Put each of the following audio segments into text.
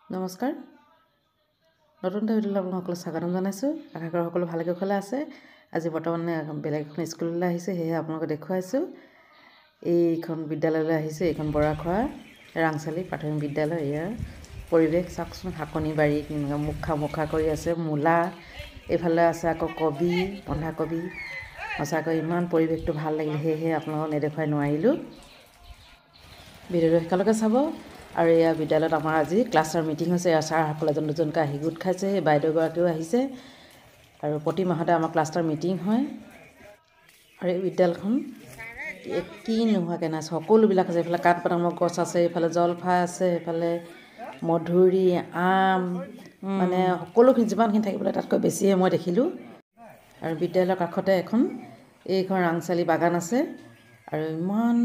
নমস্কাৰ নতুন এটা ভিডিঅ'লৈ আপোনালোকক স্বাগতম জনাইছোঁ আশা কৰোঁ সকলো ভালে কুশলে আছে আজি বৰ্তমানে বেলেগ এখন স্কুললৈ আহিছে সেয়ে আপোনালোকক দেখুৱাইছোঁ এইখন বিদ্যালয়লৈ আহিছে এইখন বৰাখোৱা ৰাংচালি প্ৰাথমিক বিদ্যালয় ইয়াৰ পৰিৱেশ চাওকচোন শাকনি বাৰী মুখা কৰি আছে মূলা এইফালে আছে আকৌ কবি বন্ধাকবি সঁচাকৈ ইমান পৰিৱেশটো ভাল লাগিল সেয়ে আপোনালোকক নেদেখুৱাই নোৱাৰিলোঁ ভিডিঅ'টো শেষলৈকে চাব আৰু এয়া বিদ্যালয়ত আমাৰ আজি ক্লাছৰ মিটিং হৈছে ছাৰসকল এজন দুজনকৈ আহি গোট খাইছে বাইদেউগৰাকীও আহিছে আৰু প্ৰতি মাহতে আমাৰ ক্লাছৰ মিটিং হয় আৰু এই বিদ্যালয়খন কি নোহোৱাকৈ নাই সকলোবিলাক আছে এইফালে কাঠবাদামৰ গছ আছে এইফালে জলফাই আছে এইফালে মধুৰি আম মানে সকলোখিনি যিমানখিনি থাকিবলৈ তাতকৈ বেছিহে মই দেখিলোঁ আৰু বিদ্যালয়ৰ কাষতে এইখন ৰাংচালি বাগান আছে আৰু ইমান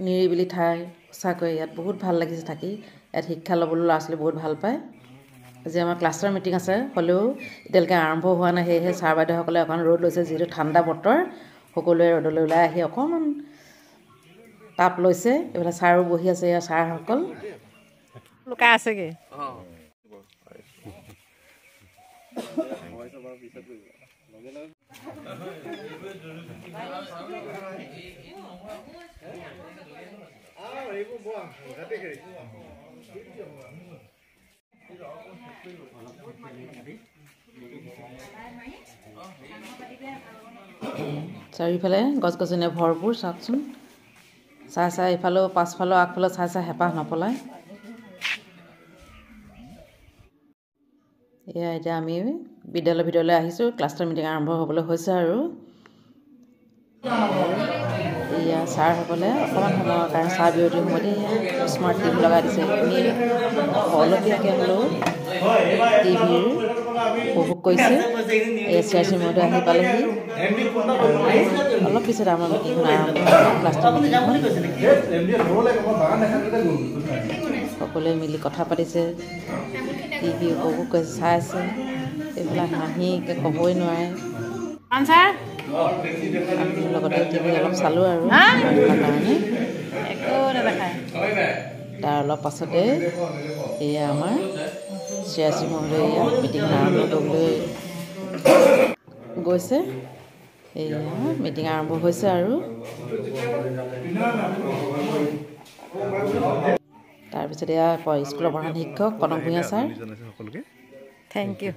নিৰিবিলি ঠাই সঁচাকৈ ইয়াত বহুত ভাল লাগিছে থাকি ইয়াত শিক্ষা ল'বলৈ ল'ৰা ছোৱালী বহুত ভাল পায় আজি আমাৰ ক্লাছৰ মিটিং আছে হ'লেও এতিয়ালৈকে আৰম্ভ হোৱা নাই সেয়েহে ছাৰ বাইদেউসকলে অকণমান ৰ'দ লৈছে যিহেতু ঠাণ্ডা বতৰ সকলোৱে ৰ'দলৈ ওলাই আহি অকণমান তাপ লৈছে এইফালে ছাৰো বহি আছে এয়া ছাৰসকল লুকাই আছেগৈ চাৰিওফালে গছ গছনিয়ে ভৰপূৰ চাওকচোন চাই ইফালেও পাছফালেও আগফালেও চাই হেঁপাহ নপলায় এয়া এতিয়া আমি বিদ্যালয়ৰ ভিতৰলৈ আহিছোঁ ক্লাছৰ মিটিং আৰম্ভ হ'বলৈ হৈছে আৰু এয়া ছাৰসকলে অকণমান সময়ৰ কাৰণে চাহ বিৰতিৰ সময়তে স্মাৰ্ট টিভি লগাই দিছে আপুনি অলপীয়াকৈ হ'লেও টিভিৰ উপভোগ কৰিছে এই চিয়াচি মহোদয় আহি পালেহি অলপ পিছত আমাৰ মিটিংখন আৰম্ভ ক্লাছৰ মিটিংখন সকলোৱে মিলি কথা পাতিছে টিভি উপভোগ কৰিছে চাই আছে এইবিলাক হাঁহিকৈ ক'বই নোৱাৰে আমি লগতে টিভি অলপ চালোঁ আৰু কাৰণে একো নেদেখায় তাৰ অলপ পাছতে এয়া আমাৰ চিয়াচি মহোদয় এয়া মিটিংখন আৰম্ভ কৰিবলৈ গৈছে এয়া মিটিং আৰম্ভ হৈছে আৰু তাৰপিছত এয়া স্কুলৰ প্ৰধান শিক্ষক Kanak Bhuyan sir thank U